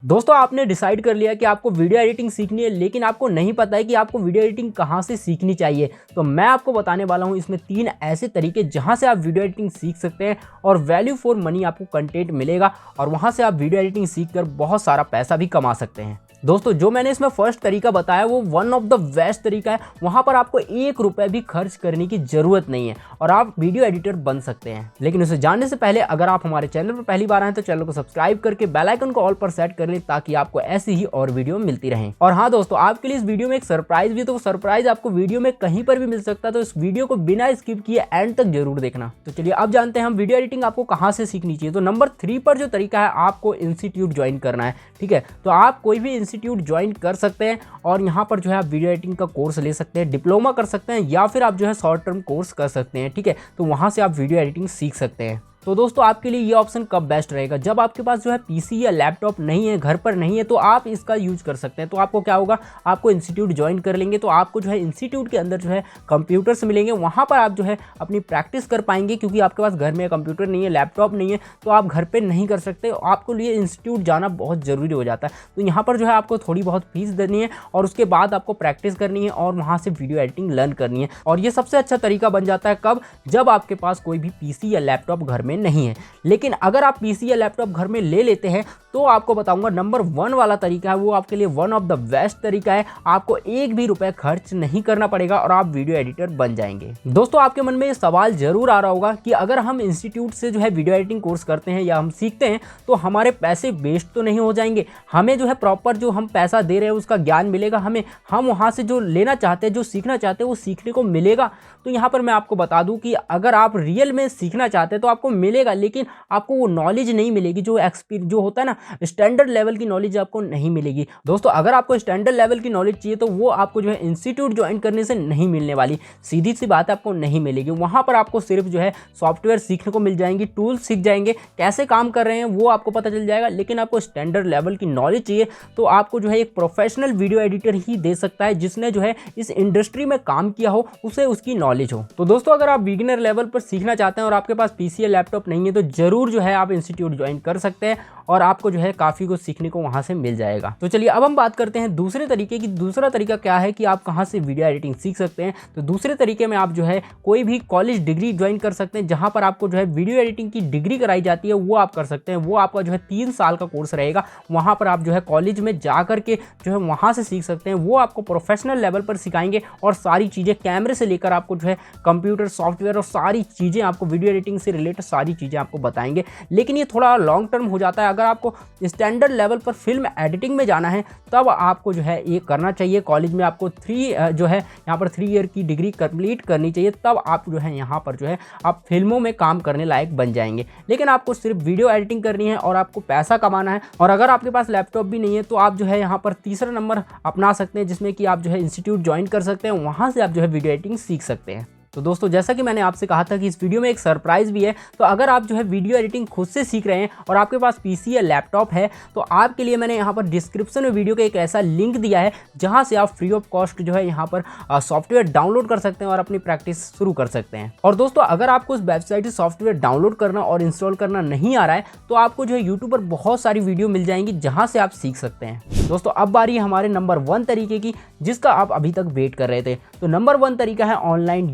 दोस्तों आपने डिसाइड कर लिया कि आपको वीडियो एडिटिंग सीखनी है, लेकिन आपको नहीं पता है कि आपको वीडियो एडिटिंग कहाँ से सीखनी चाहिए। तो मैं आपको बताने वाला हूँ इसमें 3 ऐसे तरीके जहाँ से आप वीडियो एडिटिंग सीख सकते हैं और वैल्यू फॉर मनी आपको कंटेंट मिलेगा और वहाँ से आप वीडियो एडिटिंग सीख कर बहुत सारा पैसा भी कमा सकते हैं। दोस्तों जो मैंने इसमें फर्स्ट तरीका बताया वो वन ऑफ द बेस्ट तरीका है। वहाँ पर आपको 1 रुपये भी खर्च करने की ज़रूरत नहीं है और आप वीडियो एडिटर बन सकते हैं। लेकिन उसे जानने से पहले अगर आप हमारे चैनल पर पहली बार आए तो चैनल को सब्सक्राइब करके बेल आइकन को ऑल पर सेट कर लें ताकि आपको ऐसी ही और वीडियो मिलती रहें। और हाँ दोस्तों, आपके लिए इस वीडियो में एक सरप्राइज भी है, तो वो सरप्राइज आपको वीडियो में कहीं पर भी मिल सकता है, तो इस वीडियो को बिना स्किप किए एंड तक जरूर देखना। तो चलिए अब जानते हैं हम वीडियो एडिटिंग आपको कहाँ से सीखनी चाहिए। तो नंबर 3 पर जो तरीका है, आपको इंस्टीट्यूट ज्वाइन करना है। ठीक है, तो आप कोई भी इंस्टीट्यूट ज्वाइन कर सकते हैं और यहाँ पर जो है आप वीडियो एडिटिंग का कोर्स ले सकते हैं, डिप्लोमा कर सकते हैं या फिर आप जो है शॉर्ट टर्म कोर्स कर सकते हैं। ठीक है, तो वहाँ से आप वीडियो एडिटिंग सीख सकते हैं। तो दोस्तों आपके लिए ये ऑप्शन कब बेस्ट रहेगा, जब आपके पास जो है पीसी या लैपटॉप नहीं है, घर पर नहीं है, तो आप इसका यूज कर सकते हैं। तो आपको क्या होगा, आपको इंस्टीट्यूट ज्वाइन कर लेंगे तो आपको जो है इंस्टीट्यूट के अंदर जो है कंप्यूटर्स मिलेंगे, वहाँ पर आप जो है अपनी प्रैक्टिस कर पाएंगे। क्योंकि आपके पास घर में कंप्यूटर नहीं है, लैपटॉप नहीं है, तो आप घर पर नहीं कर सकते, आपको लिए इंस्टीट्यूट जाना बहुत ज़रूरी हो जाता है। तो यहाँ पर जो है आपको थोड़ी बहुत फीस देनी है और उसके बाद आपको प्रैक्टिस करनी है और वहाँ से वीडियो एडिटिंग लर्न करनी है। और ये सबसे अच्छा तरीका बन जाता है कब, जब आपके पास कोई भी पीसी या लैपटॉप घर में नहीं है। लेकिन अगर आप पीसी या लैपटॉप घर में ले लेते हैं तो आपको बताऊंगा नंबर 1 वाला तरीका है वो आपके लिए वन ऑफ द बेस्ट तरीका है। आपको 1 भी रुपए खर्च नहीं करना पड़ेगा और आप वीडियो एडिटर बन जाएंगे। दोस्तों आपके मन में ये सवाल जरूर आ रहा होगा कि अगर हम इंस्टीट्यूट से जो है वीडियो एडिटिंग कोर्स करते हैं या हम सीखते हैं तो हमारे पैसे वेस्ट तो नहीं हो जाएंगे, हमें जो है प्रॉपर जो हम पैसा दे रहे हैं उसका ज्ञान मिलेगा, हमें हम वहाँ से जो लेना चाहते हैं, जो सीखना चाहते हैं वो सीखने को मिलेगा। तो यहाँ पर मैं आपको बता दूँ कि अगर आप रियल में सीखना चाहते हैं तो आपको मिलेगा, लेकिन आपको वो नॉलेज नहीं मिलेगी, जो होता है ना स्टैंडर्ड लेवल की नॉलेज आपको नहीं मिलेगी। दोस्तों अगर आपको स्टैंडर्ड लेवल की नॉलेज चाहिए तो वो आपको जो है इंस्टीट्यूट ज्वाइन करने से नहीं मिलने वाली, सीधी सी बात आपको नहीं मिलेगी। वहाँ पर आपको सिर्फ जो है सॉफ्टवेयर सीखने को मिल जाएंगी, टूल्स सीख जाएंगे, कैसे काम कर रहे हैं वो आपको पता चल जाएगा। लेकिन आपको स्टैंडर्ड लेवल की नॉलेज चाहिए तो आपको जो है एक प्रोफेशनल वीडियो एडिटर ही दे सकता है जिसने जो है इस इंडस्ट्री में काम किया हो, उसे उसकी नॉलेज हो। तो दोस्तों अगर आप बिगिनर लेवल पर सीखना चाहते हैं और आपके पास पीसी या लैपटॉप नहीं है तो जरूर जो है आप इंस्टीट्यूट ज्वाइन कर सकते हैं और आपको जो है काफ़ी कुछ सीखने को वहाँ से मिल जाएगा। तो चलिए अब हम बात करते हैं दूसरे तरीके की। दूसरा तरीका क्या है कि आप कहाँ से वीडियो एडिटिंग सीख सकते हैं। तो दूसरे तरीके में आप जो है कोई भी कॉलेज डिग्री ज्वाइन कर सकते हैं जहाँ पर आपको जो है वीडियो एडिटिंग की डिग्री कराई जाती है, वो आप कर सकते हैं। वो आपका जो है 3 साल का कोर्स रहेगा। वहाँ पर आप जो है कॉलेज में जा करके जो है वहाँ से सीख सकते हैं। वो आपको प्रोफेशनल लेवल पर सिखाएंगे और सारी चीज़ें कैमरे से लेकर आपको जो है कंप्यूटर सॉफ्टवेयर और सारी चीज़ें आपको वीडियो एडिटिंग से रिलेटेड सारी चीज़ें आपको बताएंगे। लेकिन ये थोड़ा लॉन्ग टर्म हो जाता है। अगर आपको स्टैंडर्ड लेवल पर फिल्म एडिटिंग में जाना है तब आपको जो है ये करना चाहिए। कॉलेज में आपको 3 ईयर की डिग्री कंप्लीट करनी चाहिए, तब आप जो है यहाँ पर जो है आप फिल्मों में काम करने लायक बन जाएंगे। लेकिन आपको सिर्फ वीडियो एडिटिंग करनी है और आपको पैसा कमाना है। और अगर आपके पास लैपटॉप भी नहीं है तो आप जो है यहाँ पर तीसरा नंबर अपना सकते हैं जिसमें कि आप जो है इंस्टीट्यूट ज्वाइन कर सकते हैं, वहाँ से आप जो है वीडियो एडिटिंग सीख सकते हैं। तो दोस्तों जैसा कि मैंने आपसे कहा था कि इस वीडियो में एक सरप्राइज़ भी है। तो अगर आप जो है वीडियो एडिटिंग खुद से सीख रहे हैं और आपके पास पीसी या लैपटॉप है तो आपके लिए मैंने यहाँ पर डिस्क्रिप्शन में वीडियो का एक ऐसा लिंक दिया है जहाँ से आप फ्री ऑफ कॉस्ट जो है यहाँ पर सॉफ्टवेयर डाउनलोड कर सकते हैं और अपनी प्रैक्टिस शुरू कर सकते हैं। और दोस्तों अगर आपको उस वेबसाइट से सॉफ्टवेयर डाउनलोड करना और इंस्टॉल करना नहीं आ रहा है तो आपको जो है यूट्यूब पर बहुत सारी वीडियो मिल जाएंगी जहाँ से आप सीख सकते हैं। दोस्तों अब बारी है हमारे नंबर 1 तरीके की जिसका आप अभी तक वेट कर रहे थे। तो नंबर 1 तरीका है ऑनलाइन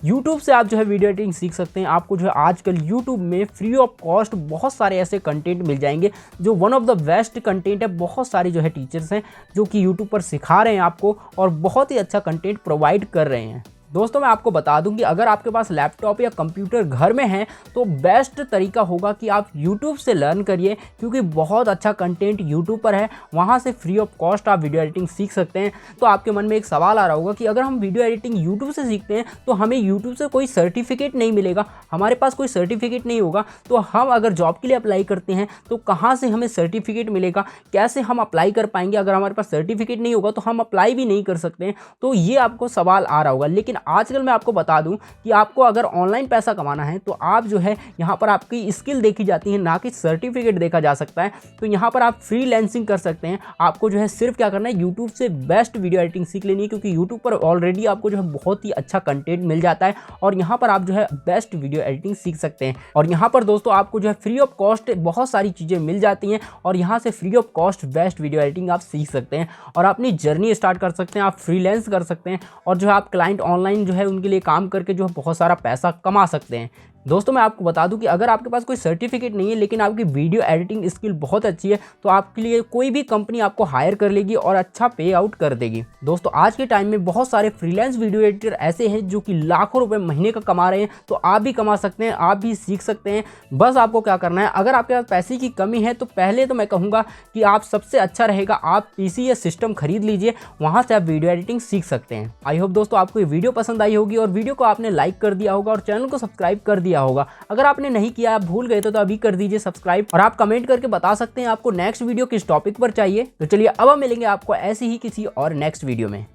यूट्यूब से आप जो है वीडियो एडिटिंग सीख सकते हैं। आपको जो है आजकल यूट्यूब में फ्री ऑफ कॉस्ट बहुत सारे ऐसे कंटेंट मिल जाएंगे जो one of the best content है। बहुत सारे जो है टीचर्स हैं जो कि यूट्यूब पर सिखा रहे हैं आपको और बहुत ही अच्छा कंटेंट प्रोवाइड कर रहे हैं। दोस्तों मैं आपको बता दूं कि अगर आपके पास लैपटॉप या कंप्यूटर घर में है तो बेस्ट तरीका होगा कि आप YouTube से लर्न करिए, क्योंकि बहुत अच्छा कंटेंट YouTube पर है। वहाँ से फ्री ऑफ कॉस्ट आप वीडियो एडिटिंग सीख सकते हैं। तो आपके मन में एक सवाल आ रहा होगा कि अगर हम वीडियो एडिटिंग YouTube से सीखते हैं तो हमें YouTube से कोई सर्टिफिकेट नहीं मिलेगा, हमारे पास कोई सर्टिफिकेट नहीं होगा, तो हम अगर जॉब के लिए अप्लाई करते हैं तो कहाँ से हमें सर्टिफिकेट मिलेगा, कैसे हम अप्लाई कर पाएंगे। अगर हमारे पास सर्टिफिकेट नहीं होगा तो हम अप्लाई भी नहीं कर सकते हैं। तो ये आपको सवाल आ रहा होगा। लेकिन आजकल मैं आपको बता दूं कि आपको अगर ऑनलाइन पैसा कमाना है तो आप जो है यहाँ पर आपकी स्किल देखी जाती है, ना कि सर्टिफिकेट देखा जा सकता है। तो यहाँ पर आप फ्रीलांसिंग कर सकते हैं। आपको जो है सिर्फ क्या करना है, यूट्यूब से बेस्ट वीडियो एडिटिंग सीख लेनी है, क्योंकि यूट्यूब पर ऑलरेडी आपको जो है बहुत ही अच्छा कंटेंट मिल जाता है और यहाँ पर आप जो है बेस्ट वीडियो एडिटिंग सीख सकते हैं। और यहाँ पर दोस्तों आपको जो है फ्री ऑफ कॉस्ट बहुत सारी चीज़ें मिल जाती हैं और यहाँ से free of cost best video editing आप सीख सकते हैं और अपनी जर्नी स्टार्ट कर सकते हैं। आप फ्रीलांस कर सकते हैं और जो है आप क्लाइंट ऑनलाइन जो है उनके लिए काम करके जो है बहुत सारा पैसा कमा सकते हैं। दोस्तों मैं आपको बता दूं कि अगर आपके पास कोई सर्टिफिकेट नहीं है लेकिन आपकी वीडियो एडिटिंग स्किल बहुत अच्छी है तो आपके लिए कोई भी कंपनी आपको हायर कर लेगी और अच्छा पे आउट कर देगी। दोस्तों आज के टाइम में बहुत सारे फ्रीलांस वीडियो एडिटर ऐसे हैं जो कि लाखों रुपए महीने का कमा रहे हैं, तो आप भी कमा सकते हैं, आप भी सीख सकते हैं। बस आपको क्या करना है, अगर आपके पास पैसे की कमी है तो पहले तो मैं कहूँगा कि आप सबसे अच्छा रहेगा आप PC या सिस्टम खरीद लीजिए, वहाँ से आप वीडियो एडिटिंग सीख सकते हैं। आई होप दोस्तों आपको ये वीडियो पसंद आई होगी और वीडियो को आपने लाइक कर दिया होगा और चैनल को सब्सक्राइब कर दिया होगा। अगर आपने नहीं किया, आप भूल गए तो अभी कर दीजिए सब्सक्राइब और आप कमेंट करके बता सकते हैं आपको नेक्स्ट वीडियो किस टॉपिक पर चाहिए। तो चलिए अब हम मिलेंगे आपको ऐसे ही किसी और नेक्स्ट वीडियो में।